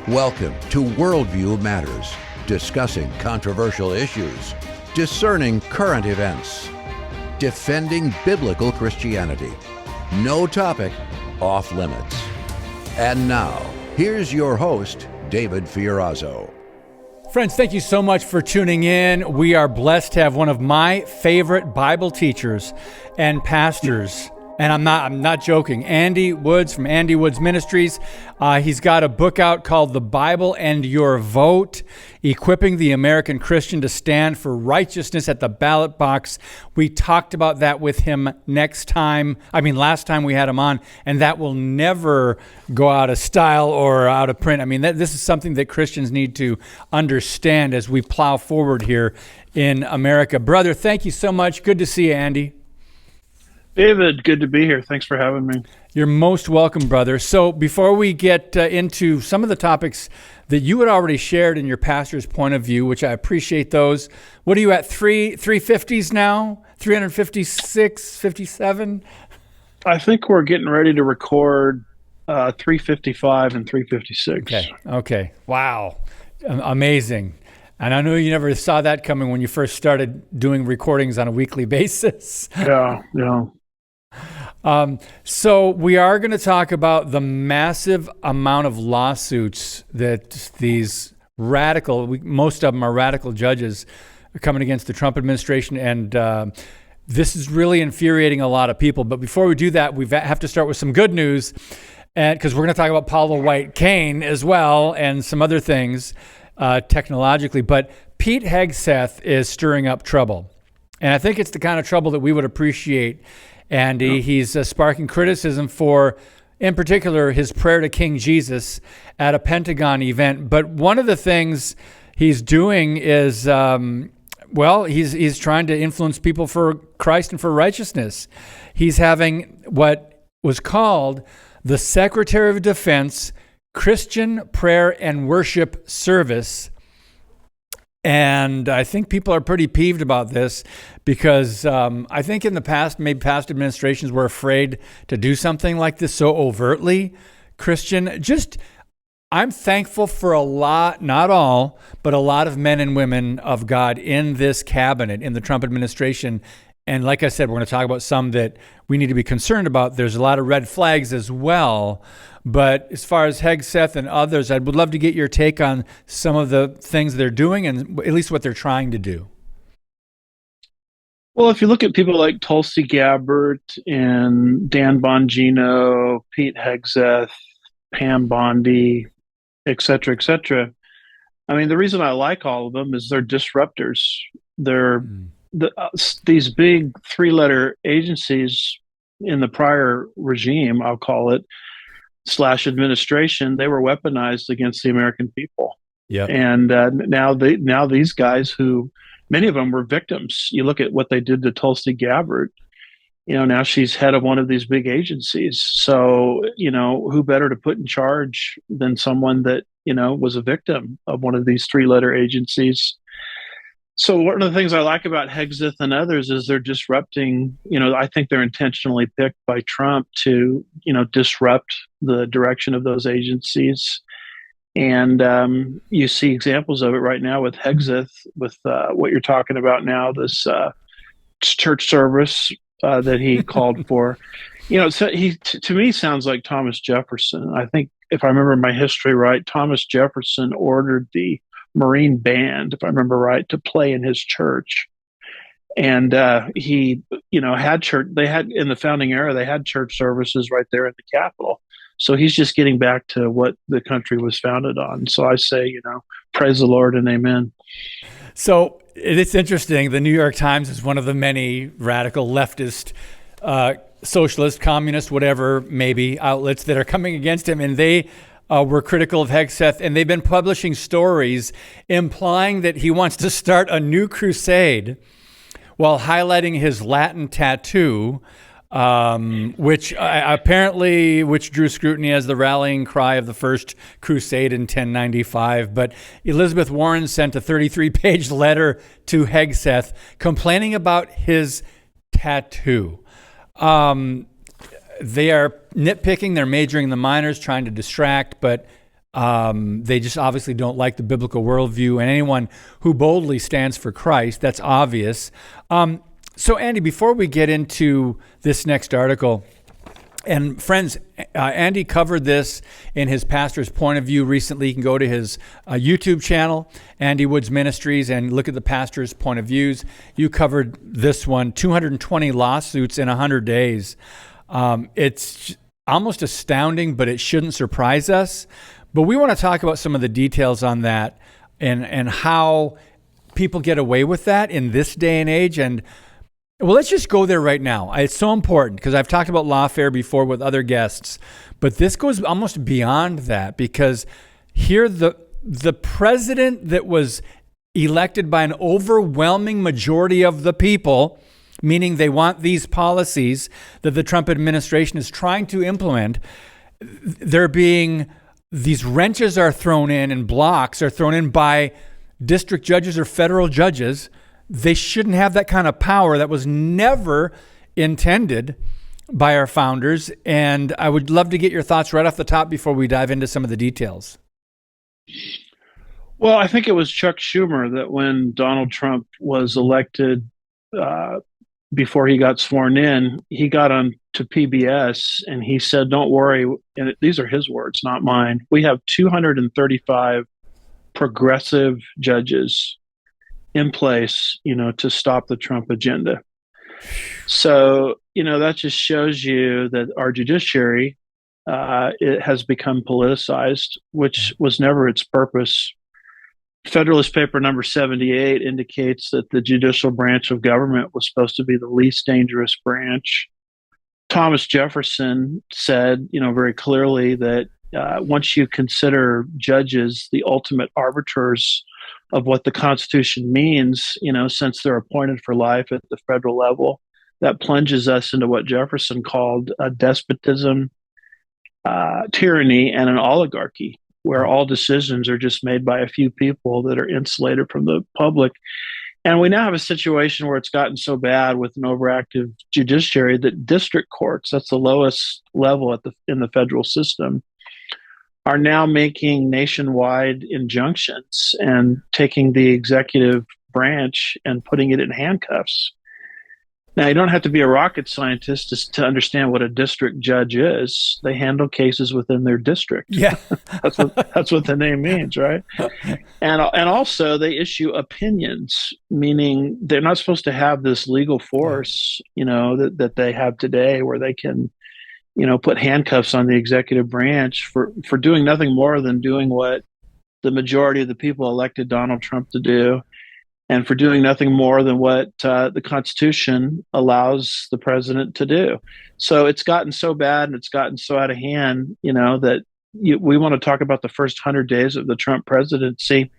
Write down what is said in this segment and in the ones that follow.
Welcome to Worldview Matters, discussing controversial issues, discerning current events, defending biblical Christianity. No topic off limits. And now, here's your host, David Fiorazzo. Friends, thank you so much for tuning in. We are blessed to have one of my favorite Bible teachers and pastors. And I'm not joking. Andy Woods from Andy Woods Ministries. He's got a book out called The Bible and Your Vote, Equipping the American Christian to Stand for Righteousness at the Ballot Box. We talked about that with him last time we had him on, and that will never go out of style or out of print. I mean, this is something that Christians need to understand as we plow forward here in America. Brother, thank you so much. Good to see you, Andy. David, good to be here. Thanks for having me. You're most welcome, brother. So before we get into some of the topics that you had already shared in your pastor's point of view, which I appreciate those, what are you at, 350s now? 356, 57? I think we're getting ready to record 355 and 356. Okay. Wow. Amazing. And I know you never saw that coming when you first started doing recordings on a weekly basis. Yeah. So we are going to talk about the massive amount of lawsuits that these most of them are radical judges coming against the Trump administration. And this is really infuriating a lot of people. But before we do that, we have to start with some good news, and because we're going to talk about Paula White Cain as well and some other things technologically. But Pete Hegseth is stirring up trouble. And I think it's the kind of trouble that we would appreciate. And he's sparking criticism for, in particular, his prayer to King Jesus at a Pentagon event. But one of the things he's doing is, he's trying to influence people for Christ and for righteousness. He's having what was called the Secretary of Defense Christian Prayer and Worship Service. And I think people are pretty peeved about this because I think in the past, maybe past administrations were afraid to do something like this so overtly Christian. I'm thankful for a lot, not all, but a lot of men and women of God in this cabinet, in the Trump administration. And like I said, we're going to talk about some that we need to be concerned about. There's a lot of red flags as well. But as far as Hegseth and others, I would love to get your take on some of the things they're doing and at least what they're trying to do. Well, if you look at people like Tulsi Gabbard and Dan Bongino, Pete Hegseth, Pam Bondi, et cetera, I mean, the reason I like all of them is they're disruptors. They're these big three-letter agencies in the prior regime, I'll call it, / administration, they were weaponized against the American people. Yeah. And now these guys, who many of them were victims. You look at what they did to Tulsi Gabbard. Now she's head of one of these big agencies. So, who better to put in charge than someone that, was a victim of one of these three-letter agencies. So one of the things I like about Hegseth and others is they're disrupting, I think they're intentionally picked by Trump to, disrupt the direction of those agencies. And you see examples of it right now with Hegseth, with what you're talking about now, this church service that he called for. So he, to me, sounds like Thomas Jefferson. I think if I remember my history right, Thomas Jefferson ordered the Marine band, if I remember right, to play in his church. And he, had church. They had, in the founding era, they had church services right there at the Capitol. So he's just getting back to what the country was founded on. So I say, praise the Lord and amen. So it's interesting. The New York Times is one of the many radical leftist, socialist, communist, whatever, maybe outlets that are coming against him. And they were critical of Hegseth, and they've been publishing stories implying that he wants to start a new crusade while highlighting his Latin tattoo, which drew scrutiny as the rallying cry of the first crusade in 1095. But Elizabeth Warren sent a 33-page letter to Hegseth complaining about his tattoo. They are nitpicking, they're majoring in the minors, trying to distract, but They just obviously don't like the biblical worldview, and anyone who boldly stands for Christ, that's obvious. So, Andy, before we get into this next article, and friends, Andy covered this in his pastor's point of view recently. You can go to his YouTube channel, Andy Woods Ministries, and look at the pastor's point of views. You covered this one, 220 lawsuits in 100 days. It's almost astounding, but it shouldn't surprise us. But we want to talk about some of the details on that and how people get away with that in this day and age. And well, let's just go there right now. It's so important because I've talked about lawfare before with other guests, but this goes almost beyond that, because here the president that was elected by an overwhelming majority of the people, meaning they want these policies that the Trump administration is trying to implement, these wrenches are thrown in and blocks are thrown in by district judges or federal judges. They shouldn't have that kind of power. That was never intended by our founders. And I would love to get your thoughts right off the top before we dive into some of the details. Well, I think it was Chuck Schumer that when Donald Trump was elected, before he got sworn in, he got on to PBS and he said, "Don't worry," and these are his words, not mine. "We have 235 progressive judges in place, to stop the Trump agenda." So, that just shows you that our judiciary, it has become politicized, which was never its purpose. Federalist Paper number 78 indicates that the judicial branch of government was supposed to be the least dangerous branch. Thomas Jefferson said, very clearly that once you consider judges the ultimate arbiters of what the Constitution means, since they're appointed for life at the federal level, that plunges us into what Jefferson called a despotism, tyranny, and an oligarchy, where all decisions are just made by a few people that are insulated from the public. And we now have a situation where it's gotten so bad with an overactive judiciary that district courts, that's the lowest level in the federal system, are now making nationwide injunctions and taking the executive branch and putting it in handcuffs. Now, you don't have to be a rocket scientist to understand what a district judge is. They handle cases within their district. Yeah, that's what the name means, right? And also they issue opinions, meaning they're not supposed to have this legal force, that they have today, where they can, put handcuffs on the executive branch for doing nothing more than doing what the majority of the people elected Donald Trump to do, and for doing nothing more than what the Constitution allows the president to do. So it's gotten so bad and it's gotten so out of hand, that we want to talk about the first 100 days of the Trump presidency.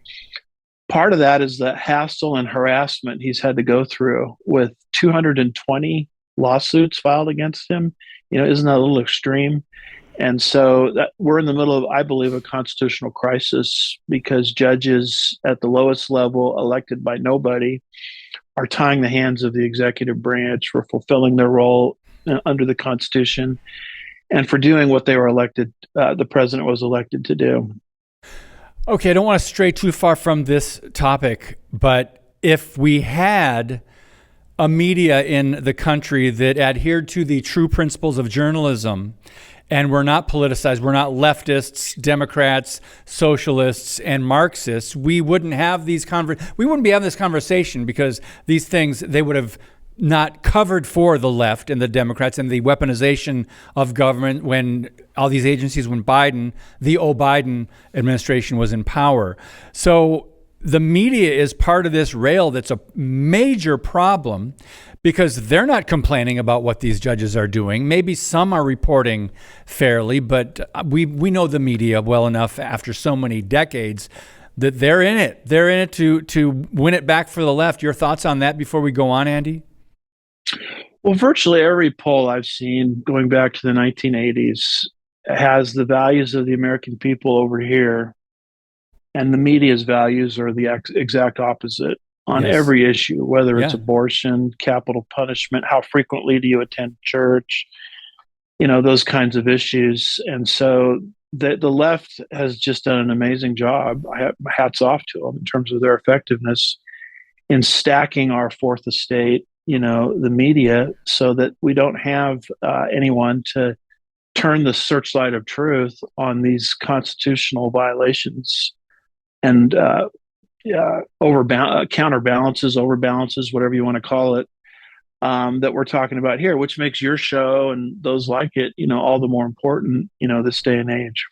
Part of that is the hassle and harassment he's had to go through with 220 lawsuits filed against him. Isn't that a little extreme? And so we're in the middle of, I believe, a constitutional crisis, because judges at the lowest level, elected by nobody, are tying the hands of the executive branch for fulfilling their role under the Constitution and for doing what they were elected, the president was elected to do. Okay, I don't want to stray too far from this topic, but if we had a media in the country that adhered to the true principles of journalism, and we're not politicized, we're not leftists, Democrats, socialists, and Marxists, we wouldn't have these we wouldn't be having this conversation, because these things, they would have not covered for the left and the Democrats and the weaponization of government when all these agencies, when the Biden administration was in power. So the media is part of this rail that's a major problem, because they're not complaining about what these judges are doing. Maybe some are reporting fairly, but we know the media well enough after so many decades that they're in it. They're in it to win it back for the left. Your thoughts on that before we go on, Andy? Well, virtually every poll I've seen going back to the 1980s has the values of the American people over here, and the media's values are the exact opposite on every issue, whether it's abortion, capital punishment, how frequently do you attend church, those kinds of issues. And so the left has just done an amazing job. I have hats off to them in terms of their effectiveness in stacking our fourth estate, the media, so that we don't have anyone to turn the searchlight of truth on these constitutional violations and counterbalances, overbalances, whatever you want to call it, that we're talking about here, which makes your show and those like it, all the more important, this day and age.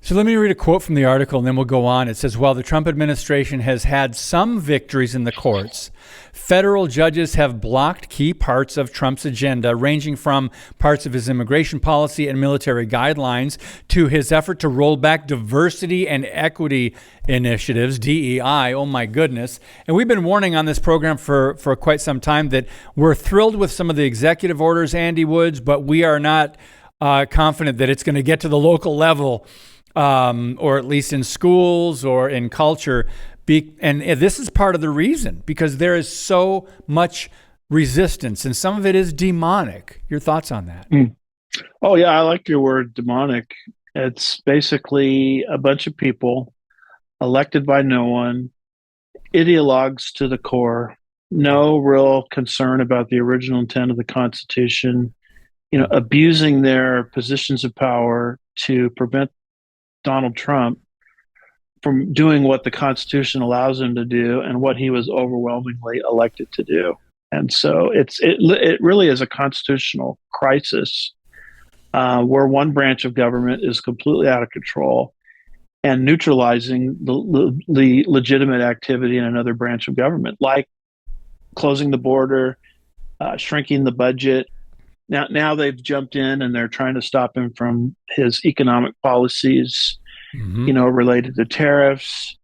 So let me read a quote from the article and then we'll go on. It says, while the Trump administration has had some victories in the courts, federal judges have blocked key parts of Trump's agenda, ranging from parts of his immigration policy and military guidelines to his effort to roll back diversity and equity initiatives, DEI. Oh my goodness. And we've been warning on this program for quite some time that we're thrilled with some of the executive orders, Andy Woods, but we are not confident that it's going to get to the local level, or at least in schools or in culture. And this is part of the reason, because there is so much resistance and some of it is demonic. Your thoughts on that? Oh, yeah. I like your word demonic. It's basically a bunch of people elected by no one, ideologues to the core, no real concern about the original intent of the Constitution, abusing their positions of power to prevent Donald Trump from doing what the Constitution allows him to do and what he was overwhelmingly elected to do. And so it really is a constitutional crisis where one branch of government is completely out of control and neutralizing the legitimate activity in another branch of government, like closing the border, shrinking the budget. Now they've jumped in and they're trying to stop him from his economic policies, related to tariffs.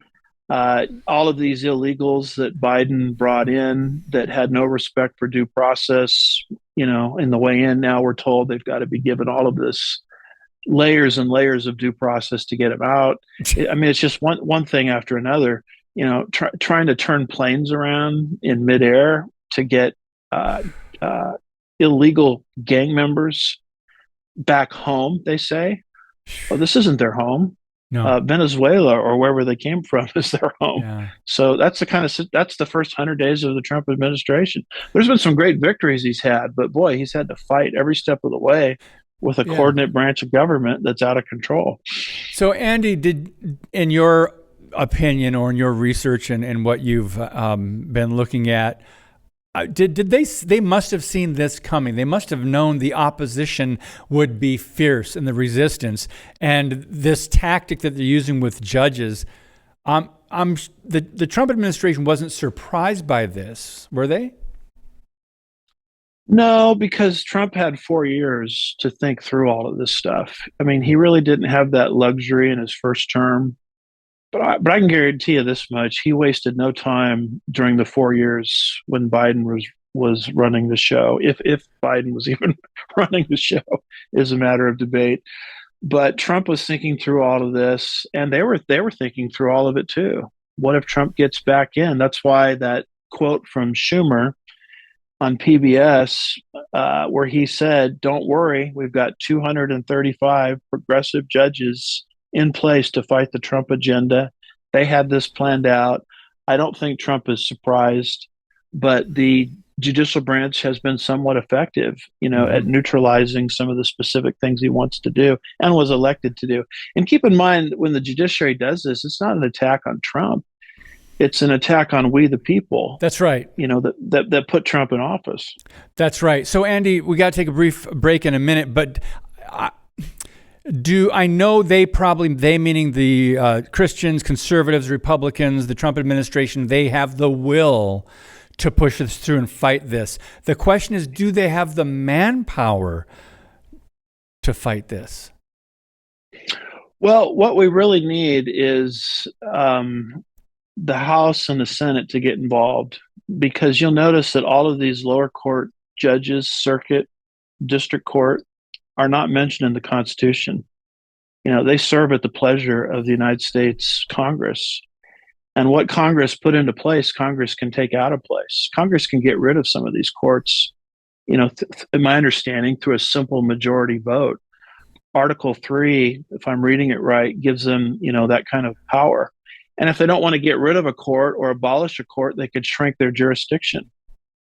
All of these illegals that Biden brought in that had no respect for due process, in the way in, now we're told they've got to be given all of this layers and layers of due process to get him out. I mean, it's just one thing after another, trying to turn planes around in midair to get illegal gang members back home, they say. Well, this isn't their home. No. Venezuela or wherever they came from is their home. Yeah. So that's the first 100 days of the Trump administration. There's been some great victories he's had, but boy, he's had to fight every step of the way with a coordinate branch of government that's out of control. So Andy, in your opinion or in your research and what you've been looking at, did they must have seen this coming. They must have known the opposition would be fierce and the resistance, and this tactic that they're using with judges. The Trump administration wasn't surprised by this, were they? No, because Trump had 4 years to think through all of this stuff. I mean, he really didn't have that luxury in his first term. But I can guarantee you this much: he wasted no time during the 4 years when Biden was running the show. If Biden was even running the show is a matter of debate. But Trump was thinking through all of this, and they were thinking through all of it too. What if Trump gets back in? That's why that quote from Schumer on PBS, where he said, "Don't worry, we've got 235 progressive judges in place to fight the Trump agenda. They had this planned out." I don't think Trump is surprised, but the judicial branch has been somewhat effective, at neutralizing some of the specific things he wants to do and was elected to do. And keep in mind, when the judiciary does this, it's not an attack on Trump. It's an attack on we the people. That's right. That put Trump in office. That's right. So Andy, we got to take a brief break in a minute, but I know they meaning the Christians, conservatives, Republicans, the Trump administration, they have the will to push this through and fight this. The question is, do they have the manpower to fight this? Well, what we really need is the House and the Senate to get involved, because you'll notice that all of these lower court judges, circuit, district court, are not mentioned in the Constitution. They serve at the pleasure of the United States Congress. And what Congress put into place, Congress can take out of place. Congress can get rid of some of these courts, in my understanding, through a simple majority vote. Article 3, if I'm reading it right, gives them, that kind of power. And if they don't want to get rid of a court or abolish a court, they could shrink their jurisdiction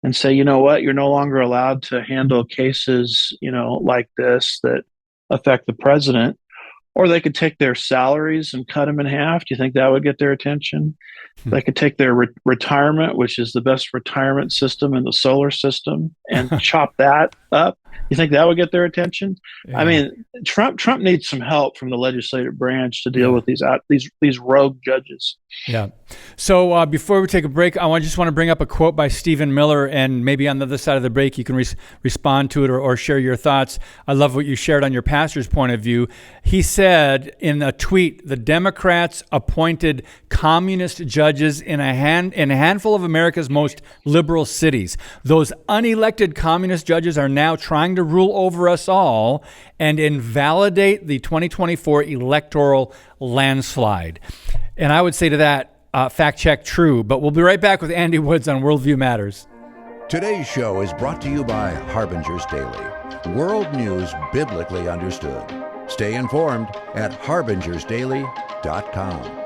and say, you know what, you're no longer allowed to handle cases, like this that affect the president. Or they could take their salaries and cut them in half. Do you think that would get their attention? They could take their retirement, which is the best retirement system in the solar system, and chop that up. You think that would get their attention? Yeah. I mean, Trump needs some help from the legislative branch to deal with these rogue judges. Yeah. So before we take a break, I just want to bring up a quote by Stephen Miller, and maybe on the other side of the break, you can respond to it or share your thoughts. I love what you shared on your pastor's point of view. He said in a tweet, the Democrats appointed communist judges in a handful of America's most liberal cities. Those unelected communist judges are now trying to rule over us all and invalidate the 2024 electoral landslide. And I would say to that, fact check true, but we'll be right back with Andy Woods on Worldview Matters. Today's show is brought to you by Harbinger's Daily, world news biblically understood. Stay informed at harbingersdaily.com.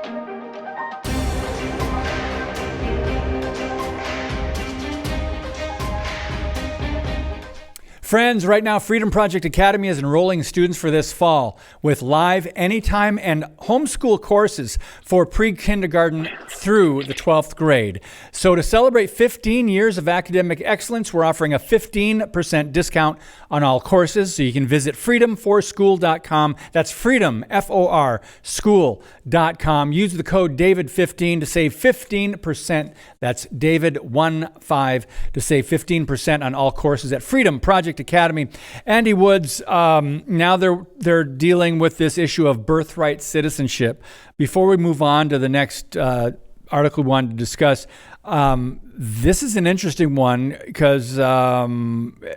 Friends, right now, Freedom Project Academy is enrolling students for this fall with live, anytime, and homeschool courses for pre-kindergarten through the 12th grade. So to celebrate 15 years of academic excellence, we're offering a 15% discount on all courses. So you can visit freedomforschool.com. That's freedom, F-O-R, school.com. Use the code DAVID15 to save 15%. That's David15 to save 15% on all courses at Freedom Project Academy. Andy Woods, now they're dealing with this issue of birthright citizenship. Before we move on to the next article we wanted to discuss, this is an interesting one because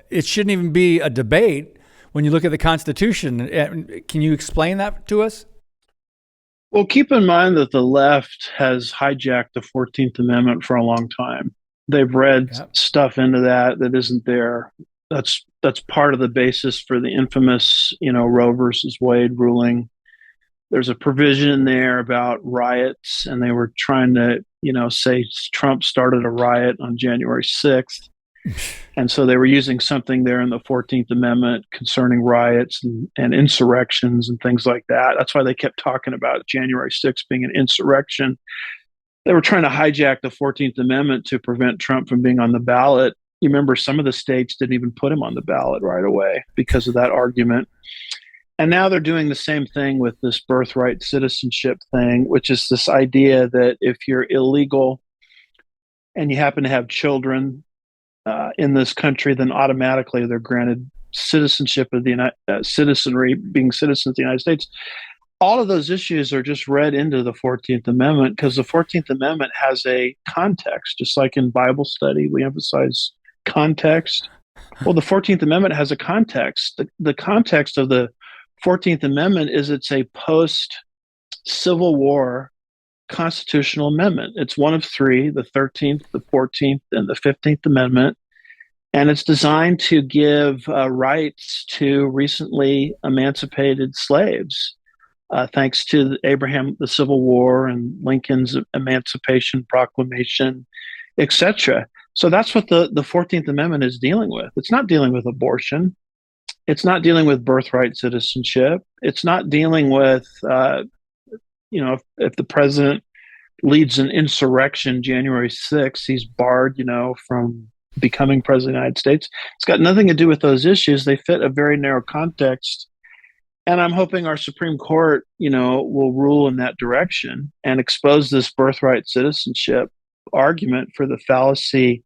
it shouldn't even be a debate when you look at the Constitution. Can you explain that to us? Well, keep in mind that the left has hijacked the 14th Amendment for a long time. They've read stuff into that isn't there. That's part of the basis for the infamous, Roe versus Wade ruling. There's a provision in there about riots, and they were trying to, say Trump started a riot on January 6th. And so they were using something there in the 14th Amendment concerning riots and insurrections and things like that. That's why they kept talking about January 6th being an insurrection. They were trying to hijack the 14th Amendment to prevent Trump from being on the ballot. You remember some of the states didn't even put him on the ballot right away because of that argument. And now they're doing the same thing with this birthright citizenship thing, which is this idea that if you're illegal and you happen to have children in this country, then automatically they're granted citizenship of the citizenry, being citizens of the United States. All of those issues are just read into the 14th Amendment because the 14th Amendment has a context, just like in Bible study, we emphasize context. Well, the 14th Amendment has a context. The context of the 14th Amendment is it's a post-Civil War constitutional amendment. It's one of three, the 13th, the 14th, and the 15th Amendment. And it's designed to give rights to recently emancipated slaves, thanks to Abraham, the Civil War, and Lincoln's Emancipation Proclamation, etc. So that's what the 14th Amendment is dealing with. It's not dealing with abortion. It's not dealing with birthright citizenship. It's not dealing with, if the president leads an insurrection January 6th, he's barred, from becoming president of the United States. It's got nothing to do with those issues. They fit a very narrow context. And I'm hoping our Supreme Court, will rule in that direction and expose this birthright citizenship argument for the fallacy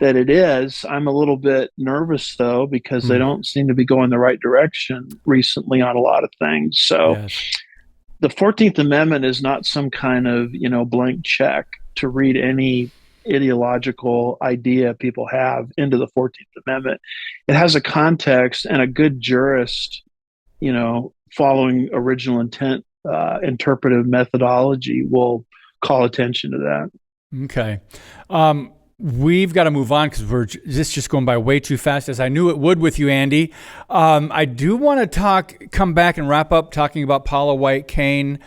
that it is. I'm a little bit nervous, though, because they don't seem to be going the right direction recently on a lot of things. So the 14th Amendment is not some kind of, blank check to read any ideological idea people have into the 14th Amendment. It has a context, and a good jurist, following original intent, interpretive methodology will call attention to that. Okay. We've got to move on because this just going by way too fast, as I knew it would with you, Andy. I do want to come back and wrap up talking about Paula White-Cain.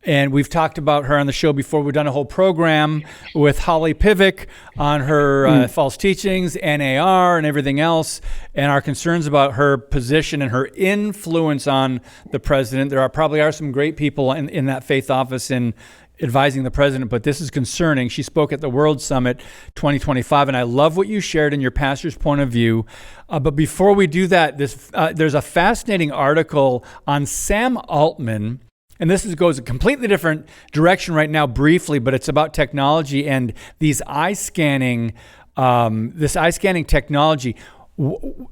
And we've talked about her on the show before. We've done a whole program with Holly Pivik on her false teachings, NAR, and everything else, and our concerns about her position and her influence on the president. There probably are some great people in that faith office in advising the president, but this is concerning. She spoke at the World Summit 2025, and I love what you shared in your pastor's point of view. But before we do that, there's a fascinating article on Sam Altman, and this goes a completely different direction right now briefly, but it's about technology and these eye scanning technology.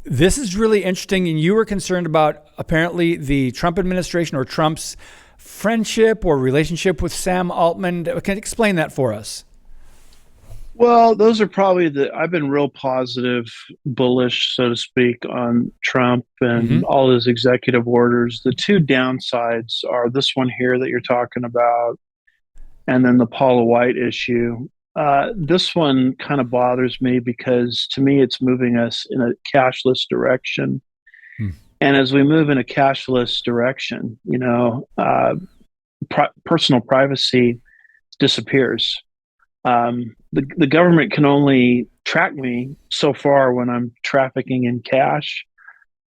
This is really interesting, and you were concerned about apparently the Trump administration or Trump's friendship or relationship with Sam Altman. Can you explain that for us? Well, those are probably I've been real positive, bullish, so to speak, on Trump and all his executive orders. The two downsides are this one here that you're talking about, and then the Paula White issue. This one kind of bothers me because to me, it's moving us in a cashless direction. And as we move in a cashless direction, personal privacy disappears. The government can only track me so far when I'm trafficking in cash.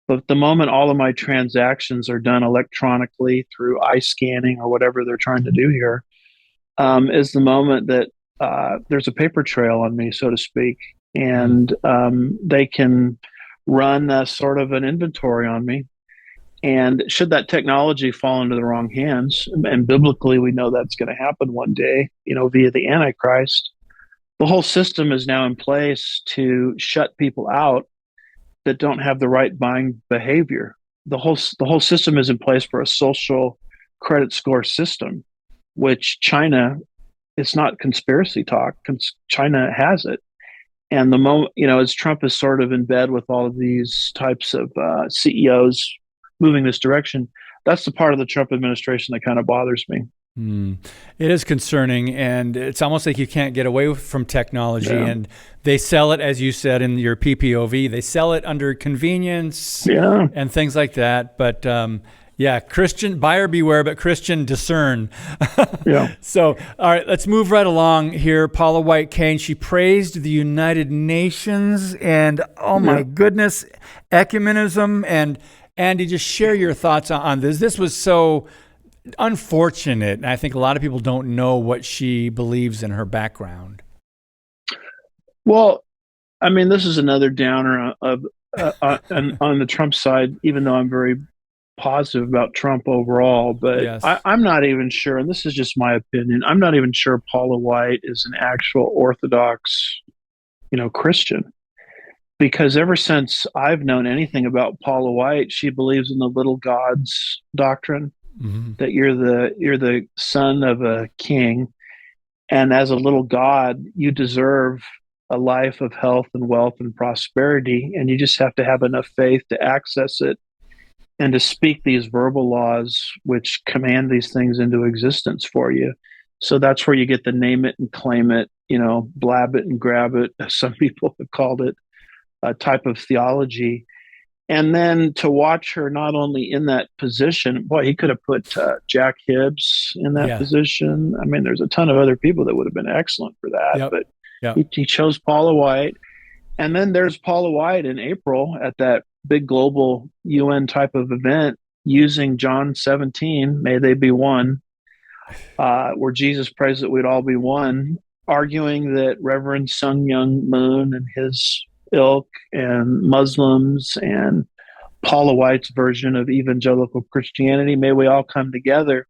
But the moment all of my transactions are done electronically through eye scanning or whatever they're trying to do here, is the moment that there's a paper trail on me, so to speak. And they can run sort of an inventory on me. And should that technology fall into the wrong hands, and biblically we know that's going to happen one day, via the Antichrist, the whole system is now in place to shut people out that don't have the right buying behavior. The whole system is in place for a social credit score system, which China, it's not conspiracy talk. China has it. And the moment, as Trump is sort of in bed with all of these types of CEOs moving this direction, that's the part of the Trump administration that kind of bothers me. It is concerning, and it's almost like you can't get away from technology. Yeah. And they sell it, as you said in your PPOV, they sell it under convenience and things like that. But Christian, buyer beware, but Christian discern. So, all right, let's move right along here. Paula White-Cain, she praised the United Nations and, my goodness, ecumenism. And Andy, just share your thoughts on this. This was so unfortunate, and I think a lot of people don't know what she believes in her background. Well, I mean, this is another downer on the Trump side, even though I'm very positive about Trump overall, but I'm not even sure, and this is just my opinion, I'm not even sure Paula White is an actual Orthodox, Christian. Because ever since I've known anything about Paula White, she believes in the little gods doctrine, that you're the son of a king, and as a little god, you deserve a life of health and wealth and prosperity, and you just have to have enough faith to access it and to speak these verbal laws which command these things into existence for you. So that's where you get the name it and claim it, blab it and grab it, as some people have called it, a type of theology. And then to watch her not only in that position, boy, he could have put Jack Hibbs in that position. I mean, there's a ton of other people that would have been excellent for that, but he chose Paula White. And then there's Paula White in April at that big global UN type of event using John 17, may they be one, where Jesus prays that we'd all be one, arguing that Reverend Sun Myung Moon and his ilk and Muslims and Paula White's version of evangelical Christianity, may we all come together.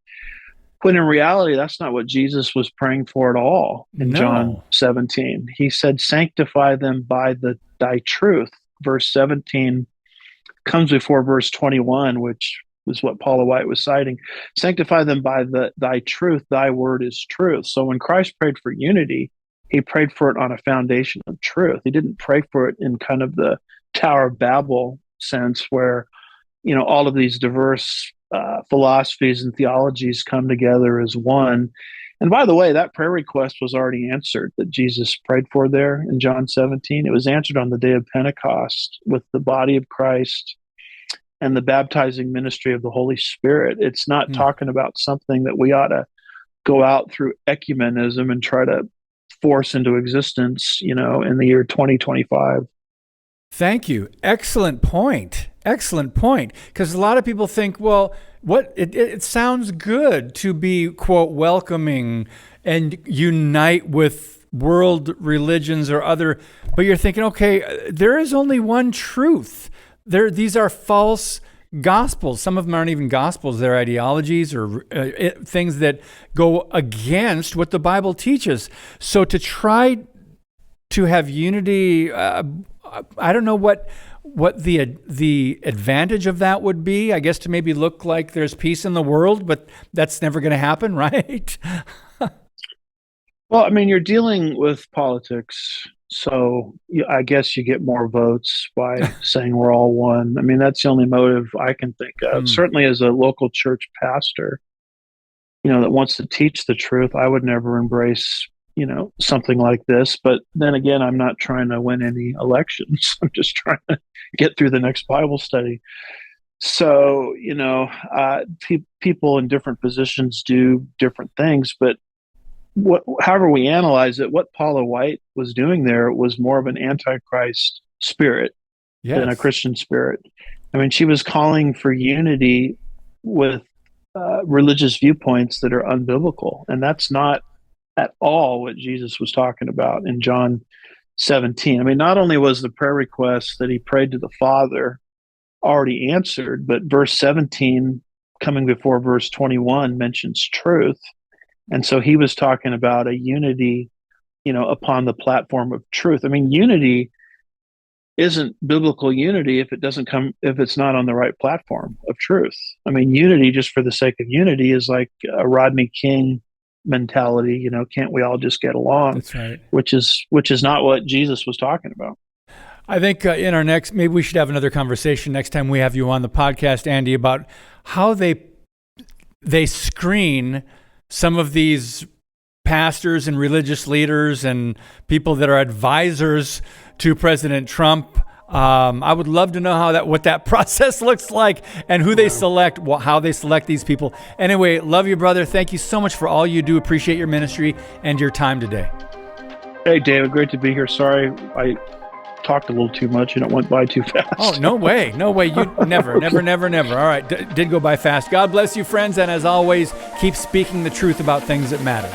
When in reality, that's not what Jesus was praying for at all in John 17. He said, sanctify them by thy truth. Verse 17 comes before verse 21, which was what Paula White was citing. Sanctify them by thy truth. Thy word is truth. So when Christ prayed for unity, he prayed for it on a foundation of truth. He didn't pray for it in kind of the Tower of Babel sense where, all of these diverse philosophies and theologies come together as one. And by the way, that prayer request was already answered that Jesus prayed for there in John 17. It was answered on the day of Pentecost with the body of Christ and the baptizing ministry of the Holy Spirit. It's not talking about something that we ought to go out through ecumenism and try to force into existence, in the year 2025. Thank you. Excellent point. Excellent point. Because a lot of people think, well, it sounds good to be, quote, welcoming and unite with world religions or other, but you're thinking, okay, there is only one truth. These are false gospels. Some of them aren't even gospels. They're ideologies or things that go against what the Bible teaches. So to try to have unity, I don't know what the advantage of that would be. I guess to maybe look like there's peace in the world, but that's never going to happen, right? Well, I mean, you're dealing with politics, so I guess you get more votes by saying we're all one. I mean, that's the only motive I can think of. Certainly as a local church pastor, that wants to teach the truth, I would never embrace, something like this. But then again, I'm not trying to win any elections. I'm just trying to get through the next Bible study. So, people in different positions do different things, but however we analyze it, what Paula White was doing there was more of an antichrist spirit than a Christian spirit. I mean, she was calling for unity with religious viewpoints that are unbiblical, and that's not at all what Jesus was talking about in John 17. I mean, not only was the prayer request that he prayed to the Father already answered, but verse 17 coming before verse 21 mentions truth. And so he was talking about a unity, upon the platform of truth. I mean, unity isn't biblical unity if it's not on the right platform of truth. I mean, unity just for the sake of unity is like a Rodney King mentality, can't we all just get along? That's right. Which is not what Jesus was talking about. I think in our next, maybe we should have another conversation next time we have you on the podcast, Andy, about how they screen some of these pastors and religious leaders and people that are advisors to President Trump. I would love to know what that process looks like and who they select, how they select these people. Anyway, love you, brother. Thank you so much for all you do. Appreciate your ministry and your time today. Hey, David, great to be here. Sorry, I talked a little too much and it went by too fast. Oh, no way. No way. You never. All right. Did go by fast. God bless you, friends. And as always, keep speaking the truth about things that matter.